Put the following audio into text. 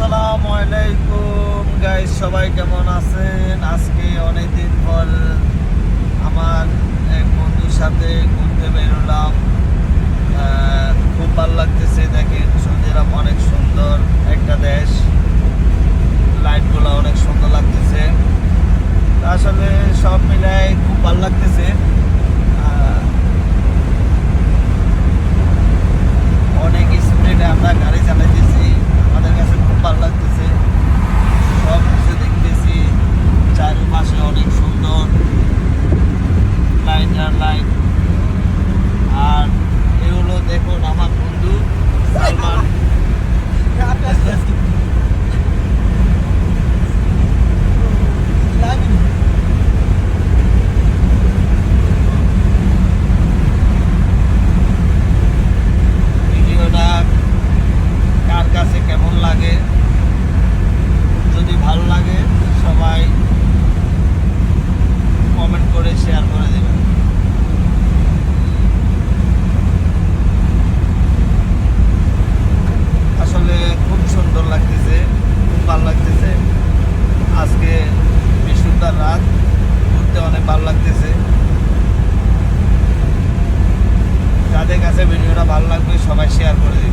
আসসালামু আলাইকুম গাইস, সবাই কেমন আছেন? আজকে অনেকদিন পর আমার এক বন্ধুর সাথে ঘুরতে বেরোলাম। খুব ভালো লাগতেছে। দেখেন সৌদি আরব অনেক সুন্দর একটা দেশ, লাইটগুলো অনেক সুন্দর লাগতেছে। আসলে সব মিলাই খুব ভালো লাগতেছে। অনেক স্পিডে আমরা গাড়ি চালাইতেছি, আমাদের কাছে খুব ভালো লাগতেছে। সব কিছু দেখতেছি, চারপাশে অনেক সুন্দর লাইট আর লাইট। আর এগুলো দেখুন আমার বন্ধু সালমান। ভিডিওটা কার কাছে কেমন লাগে, যদি ভালো লাগে সবাই কমেন্ট করে শেয়ার করে দেবেন। আসলে খুব সুন্দর লাগতেছে, খুব ভালো লাগতেছে। আজকে বৃহস্পতিবার রাত, ঘুরতে অনেক ভালো লাগতেছে। যাদের কাছে ভিডিওটা ভালো লাগবে সবাই শেয়ার করে দেবেন।